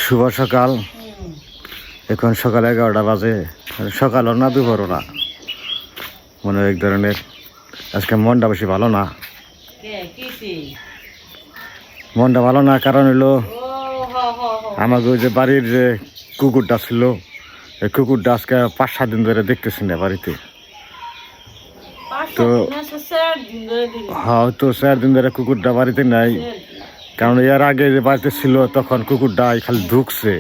শুভ সকাল। এখন সকাল 11টা বাজে। সকালও না দুপুরও না, মনে এক ধরনের আজকে মনটা বেশি ভালো না। মনটা ভালো না কারণ হলো আমাকে যে বাড়ির যে কুকুরটা ছিল, এই কুকুরটা আজকে 5-7 দিন ধরে দেখতেছি না বাড়িতে। তো হয়তো 4 দিন ধরে কুকুরটা বাড়িতে নাই, কারণ এর আগে যে বাড়িতে ছিল তখন কুকুরটা খালি ঢুকছে,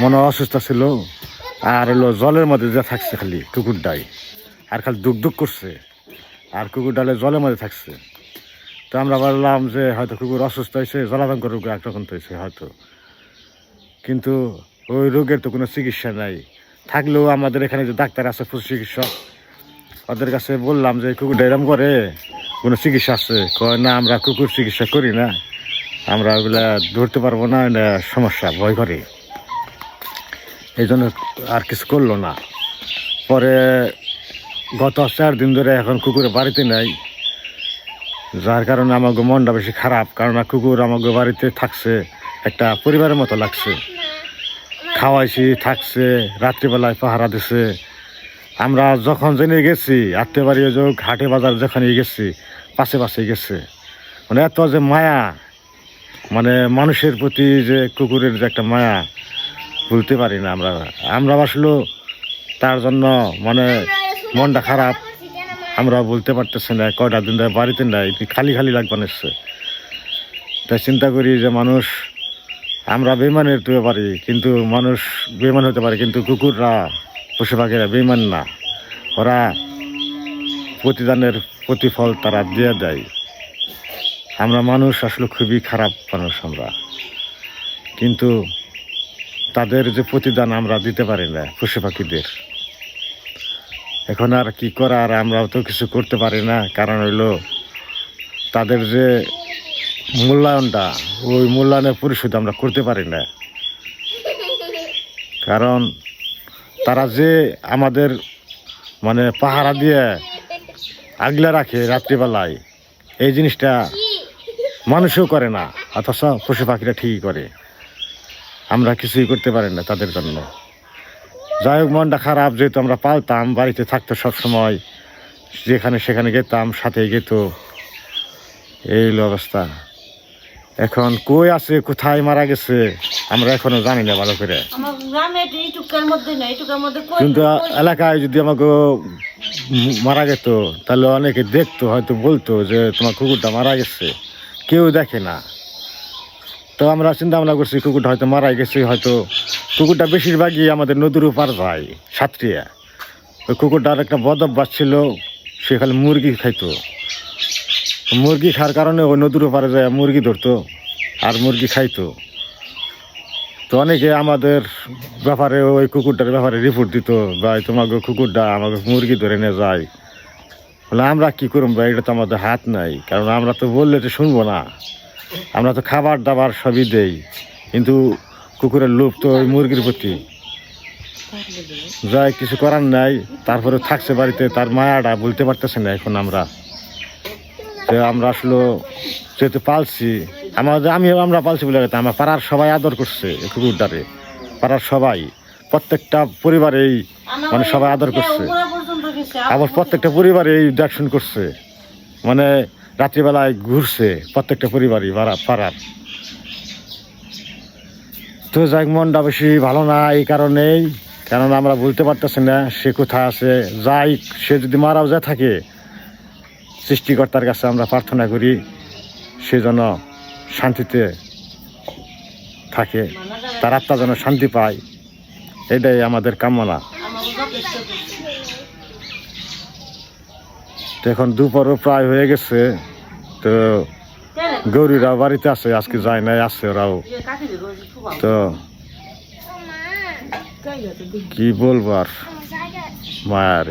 মনে অসুস্থ ছিল, আর হলো জলের মধ্যে যা থাকছে খালি কুকুরটাই, আর খালি দুক দুক করছে, আর কুকুরটা জলের মধ্যে থাকছে। তো আমরা বললাম যে হয়তো কুকুর অসুস্থ হয়েছে, জলাতঙ্ক রোগ আক্রান্ত হয়েছে হয়তো, কিন্তু ওই রোগের তো কোনো চিকিৎসা নাই। থাকলেও আমাদের এখানে যে ডাক্তার আছে পশু চিকিৎসক, ওদের কাছে বললাম যে কুকুরটা এরম করে কোনো চিকিৎসা আছে? কয় না, আমরা কুকুর চিকিৎসা করি না, আমরা ওগুলা ধরতে পারবো না, এটা সমস্যা, ভয় করে, এই জন্য আর কিছু করলো না। পরে গত 4 দিন ধরে এখন কুকুরের বাড়িতে নাই, যার কারণে আমাকে মনটা বেশি খারাপ। কারণ কুকুর আমাকে বাড়িতে থাকছে, একটা পরিবারের মতো লাগছে, খাওয়াইছি, থাকছে, রাত্রিবেলায় পাহারা দিছে। আমরা যখন জেনে গেছি আত্মীয় বাড়ি যোগ হাটে বাজার যেখানে গেছি, পাশে পাশে গেছে, মানে এত যে মায়া, মানে মানুষের প্রতি যে কুকুরের যে একটা মায়া, বলতে পারি না। আমরা আসলে তার জন্য মানে মনটা খারাপ, আমরা বলতে পারতেছি না। কয়টা দিন ধরে বাড়িতে নাই, খালি খালি লাগবে নিচ্ছে। তাই চিন্তা করি যে মানুষ, আমরা বেইমান হতে পারি, কিন্তু মানুষ বেইমান হতে পারে, কিন্তু কুকুররা, পশু পাখিরা বেইমান না। ওরা প্রতিদানের প্রতিফল তারা দিয়ে দেয়। আমরা মানুষ আসলে খুবই খারাপ মানুষ আমরা, কিন্তু তাদের যে প্রতিদান আমরা দিতে পারি না পশু পাখিদের। এখন আর কি করার, আমরাও তো কিছু করতে পারি না, কারণ হইলো তাদের যে মূল্যায়নটা, ওই মূল্যায়নের পরিশোধ আমরা করতে পারি না। কারণ তারা যে আমাদের মানে পাহারা দিয়ে আগলে রাখে রাত্রিবেলায়, এই জিনিসটা মানুষও করে না, অথচ পশু পাখিরা ঠিকই করে। আমরা কিছুই করতে পারি না তাদের জন্য। যাই হোক, মনটা খারাপ, যেহেতু আমরা পালতাম, বাড়িতে থাকতো সবসময়, যেখানে সেখানে যেতাম, সাথে যেত, এই হলো অবস্থা। এখন কই আছে, কোথায় মারা গেছে, আমরা এখনো জানি না ভালো করে। কিন্তু এলাকায় যদি আমাকে মারা যেত, তাহলে অনেকে দেখতো, হয়তো বলতো যে তোমার কুকুরটা মারা গেছে, কেউ দেখে না। তো আমরা চিন্তা ভাবনা করছি কুকুরটা হয়তো মারা গেছে, হয়তো কুকুরটা বেশিরভাগই আমাদের নদীর উপার যায়, সাতরিয়া। ওই কুকুরটার একটা বদ অভ্যাস ছিল, সে খালি মুরগি খাইতো, মুরগি খাওয়ার কারণে ওই নদীর উপারে যায় মুরগি ধরতো আর মুরগি খাইতো। তো অনেকে আমাদের ব্যাপারে, ওই কুকুরটার ব্যাপারে রিপোর্ট দিত, ভাই তোমাকে কুকুরটা আমাকে মুরগি ধরে নিয়ে যায়। বলে আমরা কী করুন ভাই, এটা তো আমাদের হাত নাই, কারণ আমরা তো বললে তো শুনবো না, আমরা তো খাবার দাবার সবই দেই, কিন্তু কুকুরের লোভ তো ওই মুরগির প্রতি, যাই কিছু করার নাই। তারপরে থাকছে বাড়িতে, তার মায়াটা বলতে পারতেছে না এখন আমরা। তো আমরা আসলে যেহেতু পালছি, আমরা পালছি বলে আমার পাড়ার সবাই আদর করছে এই কুকুরটারে, পাড়ার সবাই, প্রত্যেকটা পরিবারেই মানে সবাই আদর করছে, আবার প্রত্যেকটা পরিবারে এই দেখশন করছে, মানে রাত্রিবেলায় ঘুরছে প্রত্যেকটা পরিবারই পাড়ার। তো যাই, মনটা বেশি ভালো না এই কারণেই, কারণ আমরা বলতে পারতেছি না সে কোথায় আছে। যাই, সে যদি মারাও যায় থাকে, সৃষ্টিকর্তার কাছে আমরা প্রার্থনা করি সে যেন শান্তিতে থাকে, তার আত্মা যেন শান্তি পায়, এটাই আমাদের কামনা। তো এখন দুপুরও প্রায় হয়ে গেছে, তো গৌরীরা বাড়িতে আছে, আজকে যায় নাই, আসছে ওরাও। তো কি বলবো আর, মায়ার।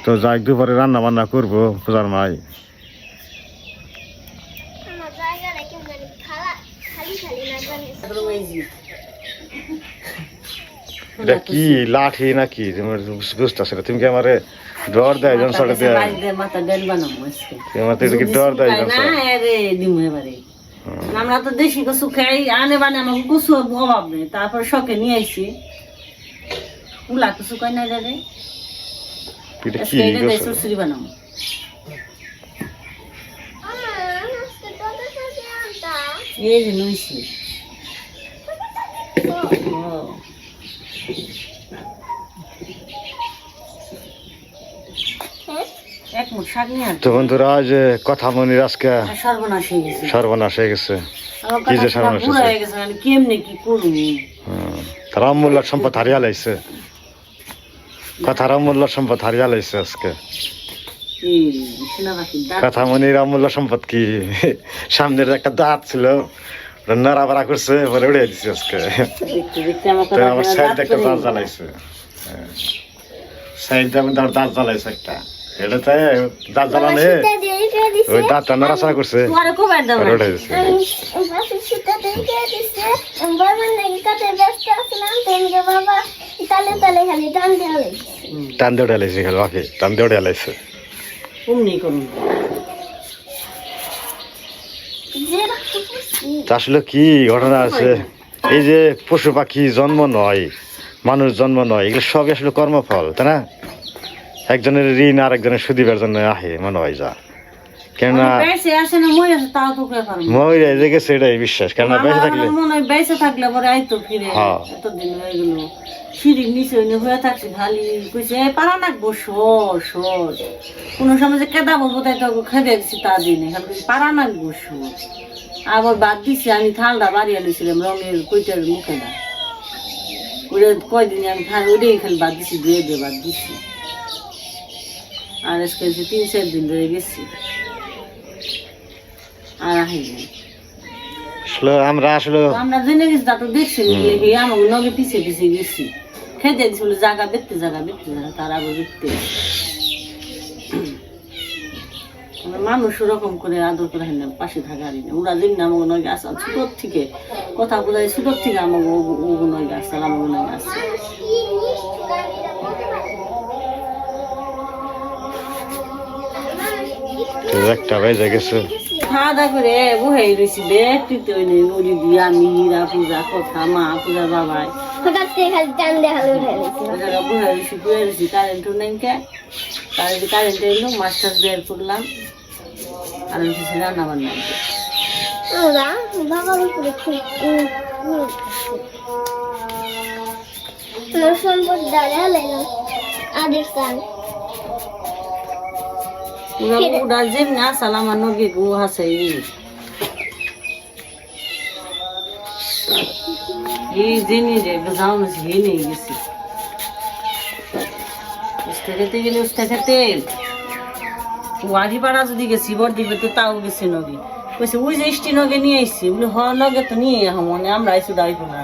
তো যাই, দুপুরে রান্না বান্না করবো পূজার মাই। এটা কি লাঠি নাকি বুঝতেছে না? তুমি কি আমারে ডর দেয় জনসটা দেয়? ডর দেয় আমরা তো দেশি কচু খাই, আনে বানে আমাকে কচু অভাব নেই, তারপর শখে নিয়ে আইছি উলা কচু কয় না রে, এটা কি চুরচুরি বানাবো। এই যে লইছি এক মুঠ শাক নিয়ে তো বন্ধুরা, আজ কথা মনির আজকে সর্বনাশ হয়ে গেছে, সর্বনাশ হয়ে গেছে। আমার কি যে কথা সর্বনাশ পুরা হয়ে গেছে, আমি কেমনে কি করবো। তার অমূল্য সম্পদ হারিয়া লাইছে, কথার অমূল্য সম্পদ হারিয়া লাইছে আজকে। এই সেনাবাহিনীর ডাক কথা মনির অমূল্য সম্পদ কি, সামনের একটা দাঁত ছিল নাড়াবাড়া করছে, পরে উড়ে দিচ্ছে আজকে। দেখতে দেখতে আমার তো কথা আমার সাইড একটা দাঁত জ্বালাইছে, সাইড দাঁত জ্বালাইছে একটা, এটাতে দাঁত জ্বালানে ওই দাঁতটা নাড়াচাড়া করছে, তোমারে কবে দাও পরে উড়ে দিচ্ছে। টান দিয়ে উড়ে লাইছে, খালি ওকে টান দিয়ে উড়ে লাইছে। অমনি করুন। তা আসলে কি ঘটনা আছে, এই যে পশু পাখি জন্ম নয়, মানুষ জন্ম নয়, এগুলো সবই আসলে কর্মফল, তাই না? একজনের ঋণ আর একজনের সুদিবার জন্য আহে মনে হয় যা, কেননা বেঁচে আসে না মরে আসে তাও তো কে পারবো। মহিলা যে গেছে এটাই বিশ্বাস, কেননা বেঁচে থাকলে আমার মনে হয় বেঁচে থাকলে পরে আইতো ফিরে, হ্যাঁ। এতদিন হয়ে গেল সিঁড়ির নিচে হয়ে থাকছে, খালি কইছে পারা নাকবো সর সর, কোনো সময় যে কেদা বলবো তাই তো খেতে দিচ্ছি তা দিনে, খালি কইছে পারা নাকবো সর। আবার বাদ দিছি, আমি থালটা বাড়ি আনিছিলাম রঙের কইটার মুখে না, ওটা কয়দিন আমি খাই ওটাই খালি বাদ দিছি, ধুয়ে দিয়ে বাদ দিছি। আর আজকে 3-4 দিন ধরে গেছি আর আহি নাই। আসলে আমরা আসলে আমরা জেনে গেছি তা তো দেখছি আমাকে নগে পিছিয়ে পিছিয়ে গেছি, খেতে দিছিল জায়গা বেঁধতে জায়গা তার আবার বেঁধতে মানুষ ওরকম করে আদর করে হয় না, পাশে থাকারই না। ওরা যেমনি আমাকে নগে আসা ছোটোর থেকে কথা বোঝায়, ছোটোর থেকে আমাকে ওগো নগে আসল, আমাকে নগে আসছে। একটা বেজে গেছে, খাওয়া দাওয়া করে বহে রয়েছি, দেখতে ওই নদী দিয়ে আমি হীরা পূজা কথা মা পূজার বাবাই বহে রয়েছি কারেন্টও নেই, কারেন্ট এলো মাছ টাছ বের করলাম আর কিছু রান্না বান্না উড়া যেমনি আসাল আমার নগে গু হাসে এই জেনে যে যাও না হে নিয়ে গেছি উস্তে খেতে গেলে উস্তে খেতে ওয়ারিপাড়া যদি গেছি বর দিবে তো তাও গেছি নগে কইছে ওই যে ইষ্টি নগে নিয়ে আইসি বলে হ নগে তো নিয়ে মনে আমরা আইসু দাঁড়ি না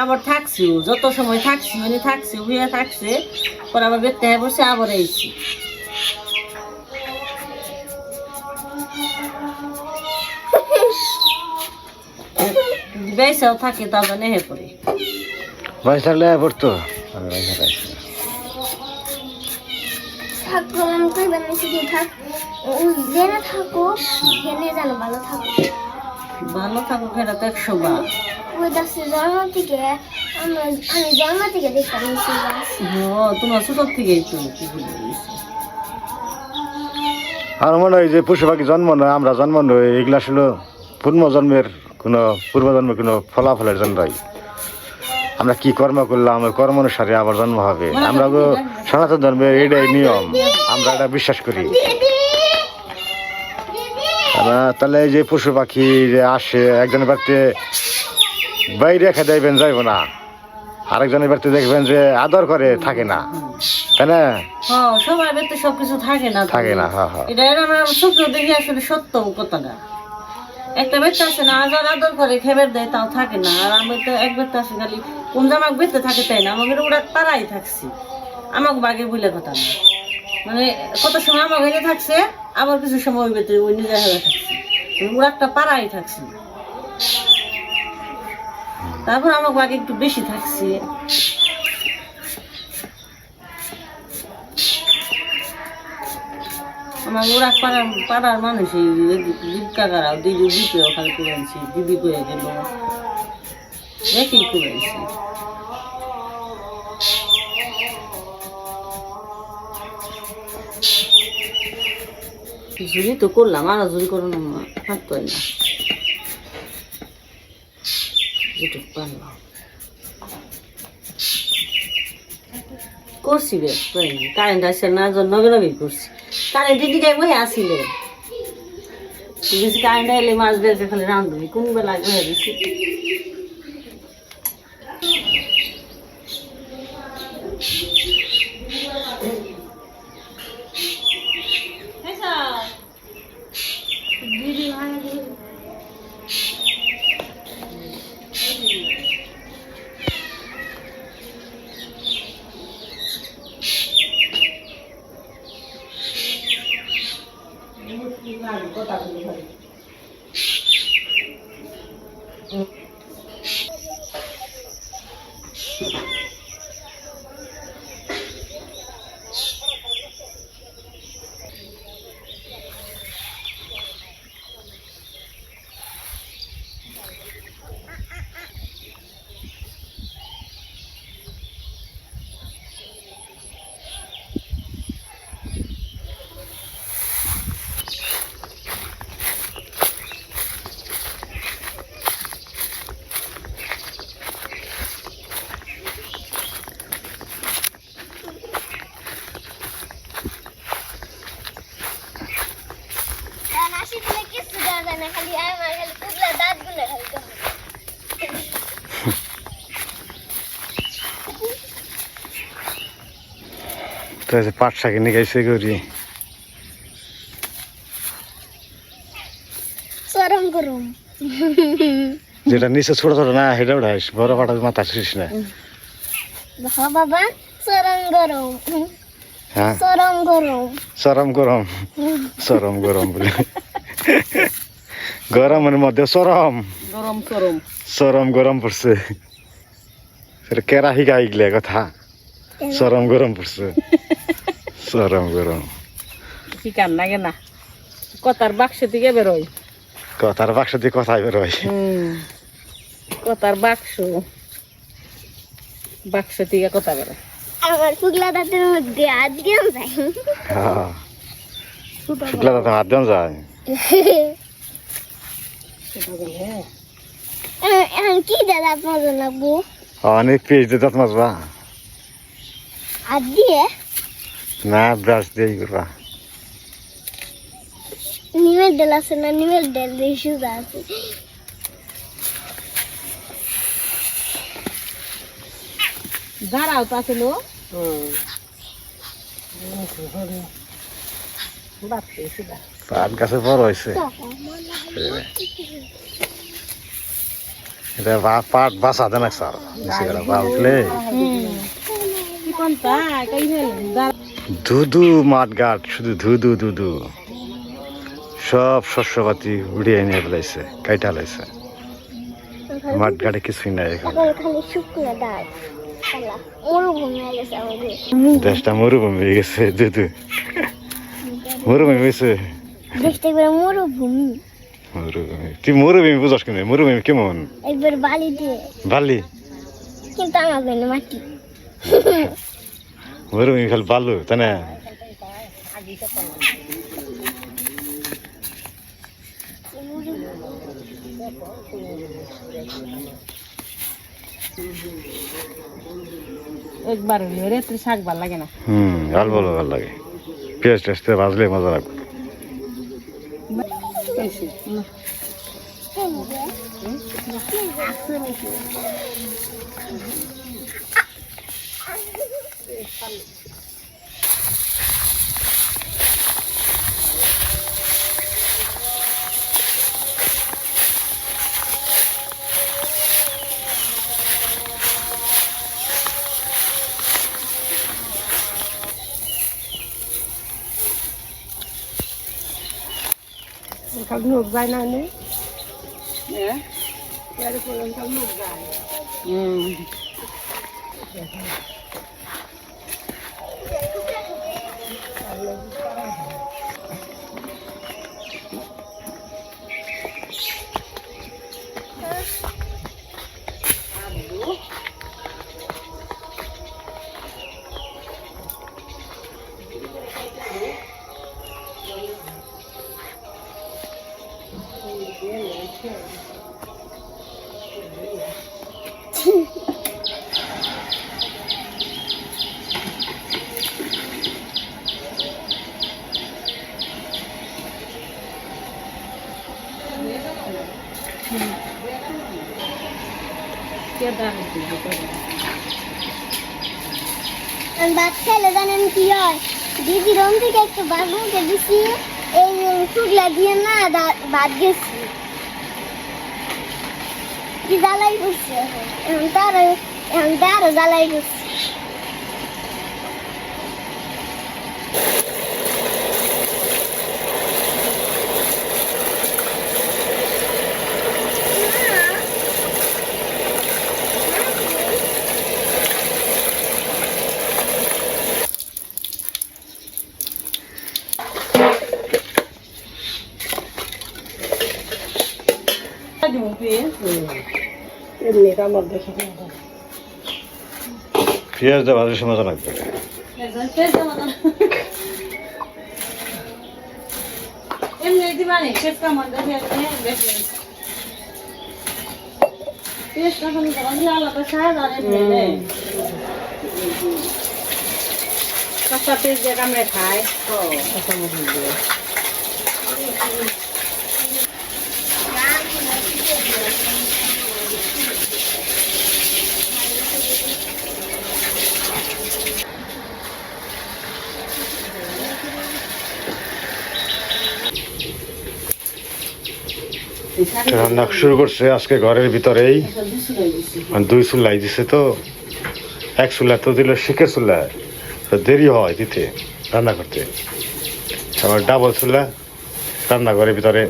আবার থাকছি, যত সময় থাকছি মানে থাকছে হইয়া থাকছে, পরে আবার বেরতে হয়ে বসে আবার আইছি। বেসাও থাকে তারপর নেহে পড়ে বাইশ থাকলে পড়তো ভালো থাকো খেটা তো 100 বার তোমার ছোট থেকে আর মনে হয় যে পশু পাখি জন্ম নয়, আমরা জন্ম নয়, এগুলা আসলে পূর্বজন্মের কোনো ফলাফলের জন্যই। আমরা কি কর্ম করলাম ওই কর্ম অনুসারে আবার জন্ম হবে, আমরা সনাতন ধর্মের এটাই নিয়ম, আমরা এটা বিশ্বাস করি। তাহলে এই যে পশু পাখি যে আসে একজনের বাড়িতে বাইরে রেখে দেবেন যাইব না, আরেকজনের বাড়িতে দেখবেন যে আদর করে থাকে না, তাই না? সবার বাড়িতে সবকিছু থাকে না, এটা আমরা চোখেও দেখি আসলে সত্য কথাটা। একটা বাচ্চা আছে না আদর করে খেবার দেয় তাও থাকে না, আর আমি তো এক বাচ্চা আছে খালি কোন জামাক বেঁচতে থাকে তাই না, আমাকে ওরা তারাই থাকছি, আমাকে বাঘে বলে কথা না, মানে কত সময় আমার ঘরে থাকছে আবার কিছু সময় ওই ভেতরে ওই নিজের ঘরে থাকছে, ওরা একটা পাড়াই থাকছে, তারপর আমাকে বাঘে একটু বেশি থাকছে। আমার ওরা পাড়ার পাড়ার মানুষ দীপ কাকারাও দিদি দিদিও খালি করেছি দিদি করে গেল একই করেছি ঝুড়ি তো করলাম আরো ঝুড়ি করো না হাত পাই না যেটুকু পারলাম করছি রে কারেন্ট আসছে না নগে নগে করছি কারেন্টের দিকে বসে আসিলে কারেন্ট এলে মাছ বেরকে খালি রান্ধবি কোন বেলা বসে দিছি পাট শাকে নিয়ে গেছে করি যেটা নিচে ছোট ছোট না সেটা উঠাইস বড় পাটা মাথা ছিস না বাবা সরম গরম হ্যাঁ সরম গরম চরম গরম চরম গরম বলে গরমের মধ্যে চরম গরম গরম চরম গরম পড়ছে সেটা কেরাহি গাইগলে কথা চরম গরম পড়ছে চরম গরম কি কান লাগে না কথার বাক্স থেকে বেরোয় কথার বাক্স দিয়ে কথাই বেরোয় কথার বাক্স বাক্স থেকে কথা বেরোয় আমার ফুগলা দাঁতের মধ্যে হাত গেম যায় হ্যাঁ শুক্লা দাঁতে হাত দেন যায় এখন কি দাদা মজা লাগবো অনেক পেজ দিয়ে দাঁত মাজবা হাত দিয়ে না ব্রাশ দিয়ে করবা নিমের ডেল আছে না নিমের ডেল দিয়ে সুদা আছে দাঁড়াও তা ছিল পাট গাছে বড় হয়েছে এটা পাট বাসা দেন স্যার বা উঠলে ধুধু মাঠ ঘাট শুধু ধুধু ধুধু সব শস্যপাতি উড়িয়ে নিয়ে ফেলাইছে কাইটা লাইছে মাঠ ঘাটে কিছুই নাই এখানে এখন খালি শুকনো ডাল মরুভূমি হয়ে গেছে আমাদের দেশটা মরুভূমি হয়ে গেছে ধুধু মরুভূমি হয়েছে দেশটা একবার মরুভূমি মরুভূমি তুই মরুভূমি বুঝাস কেন মরুভূমি কেমন একবার বালি দিয়ে বালি কিন্তু আমার বেনে মাটি মরুভূমি খালি বালু তাই না একবার হলে রেত্রে শাক ভাল লাগে না ভালো ভালো ভালো লাগে পেঁয়াজ টেস্টে ভাজলে মজা লাগবে লোক যায় না ভাত খাইলে জানেন কি হয়, দিদি রুম থেকে একটু ভাত মুখে দিছি, এই শুকলা দিয়ে না ভাত গেছি, কি জ্বালাই করছে এখন তারও জ্বালাই করছে। পেঁয়াজ দেওয়া ভাজির সময় লাগবে। এমনি দিবানি চেষ্টা মধ্যে চেষ্টা করে আলাদা সাহায্য কাঁচা পেঁয়াজ দিয়ে আমরা খাই কাঁচা মশলা দিয়ে। রান্না শুরু করছে আজকে ঘরের ভিতরেই, মানে 2 চুলাই দিছে তো, 1 চুলা তো দিল শিখে চুলা, তো দেরি হয় দিতে রান্না করতে। আবার ডাবল চুলা রান্না ঘরের ভিতরে,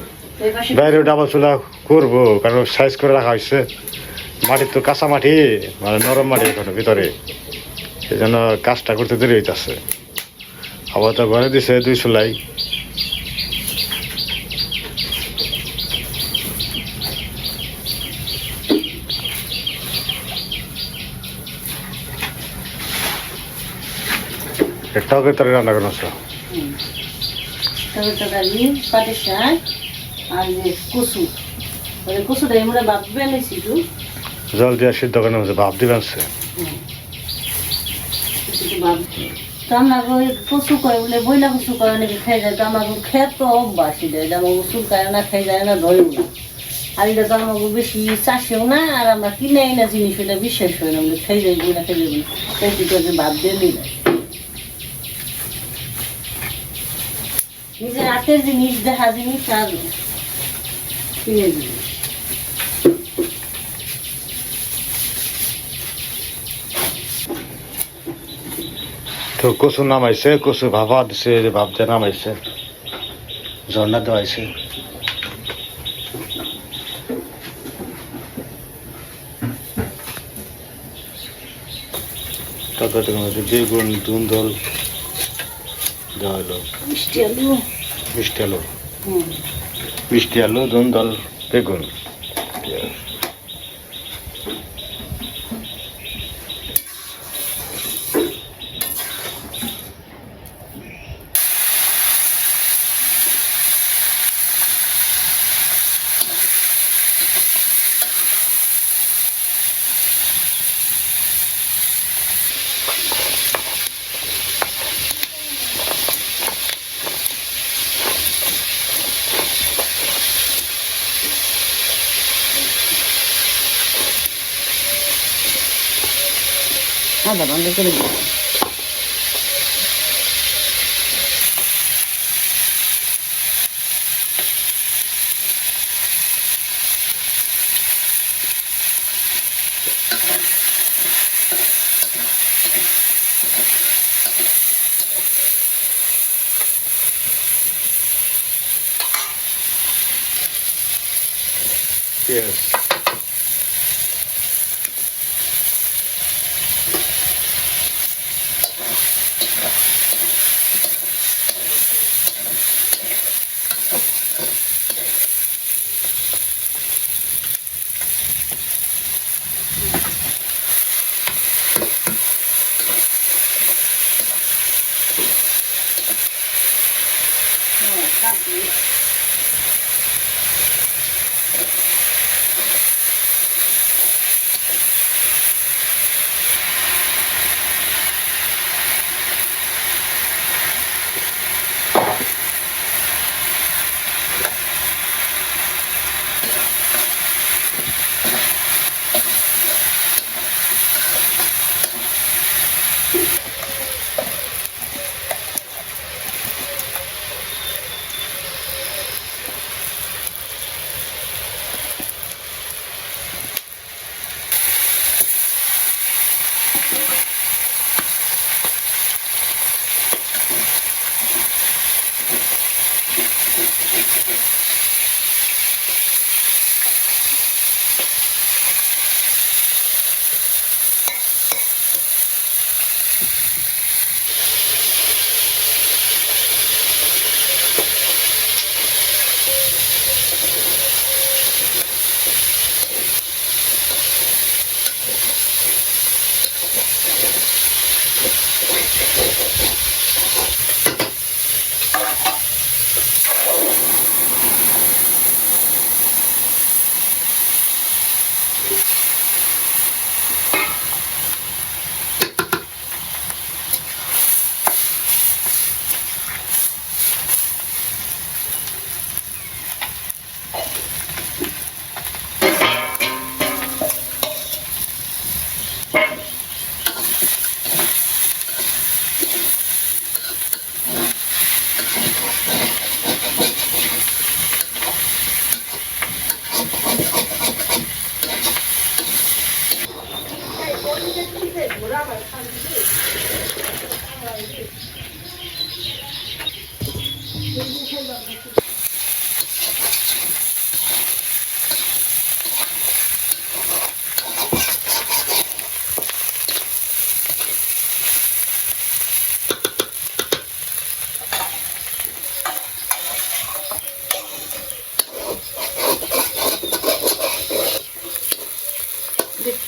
বাইরেও ডাবল চুলা করবো কারণ সাইজ করে রাখা হয়েছে। মাটির তো কাঁচা মাটি, মানে নরম মাটি এখানে ভিতরে, সেই জন্য কাজটা করতে দেরি হইতেছে। আবার তো ঘরে দিছে 2 চুলাই। টকের তরকারি রান্না করে আসো। তরকারি পাটের শাক আর যে কচু, কচুটা আমরা ভাত বেলেছি একটু জল দিয়ে সিদ্ধ করে নেবে, ভাপ দিবেন সে। তো আমরা কচু করে বলে বইলা কচু করে অনেকে খেয়ে যায়, তো আমার খেয়ে তো অভ্যাসই দেয়, যেমন চুল খায় না, খেয়ে যায় না, ধরেও না। আর এটা তো আমাকে বেশি চাষেও না, আর আমরা কিনে না জিনিস, এটা বিশ্বাস হয় না, বলে খেয়ে যাই না, খেয়ে যাবো না, সেই করে ভাত দিয়ে নিই। নিজের হাতের জিনিস, দেখা জিনিস আর কিনে জিনিস। তো কচু নামাইছে, কচু ভাপা দিছে, ভাপ দিয়ে নামাইছে, ঝর্ণা দেওয়াইছে। তারপরে বেগুন দুন্দল দেওয়া হলো, মিষ্টি আলু, মিষ্টি আলু, মিষ্টি আলু, দুন্দল, বেগুন। আদা বন্ধ করে দিই। Yes.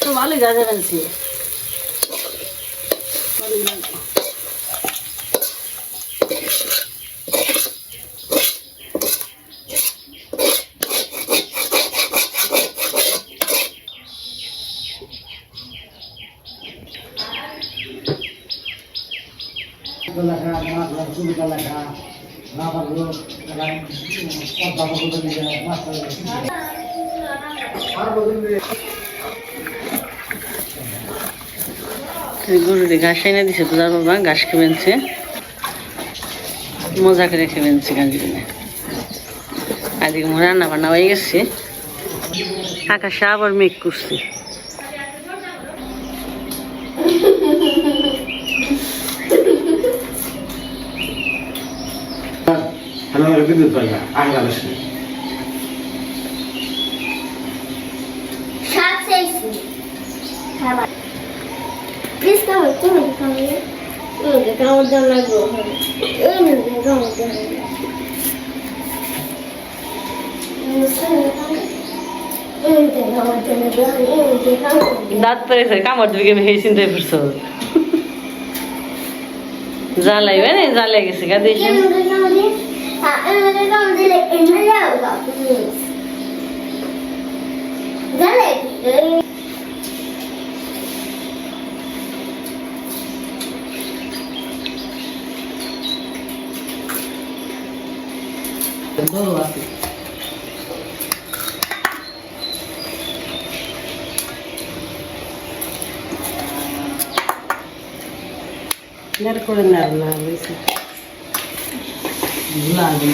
তো ভালোই গাজা ফেলছি গরুরে ঘাস এনে দিছে পূজার বাবা ঘাস খেবেনছে মজা করে খেবেনছে গাছ কিনে আজকে রান্না বান্না হয়ে গেছে আকাশে আবার মেঘ করছে শাক চাইছি খাবার প্লিজ কামড় তুমি কামড় কামড় দেওয়া লাগবে এই না কামড় দেওয়া দাঁত পেরেছে কামড় দিকে ভেবে চিন্তা করছো জ্বালাইবে না জ্বালাই গেছে গা দিয়েছে করে না হয়েছে ভালো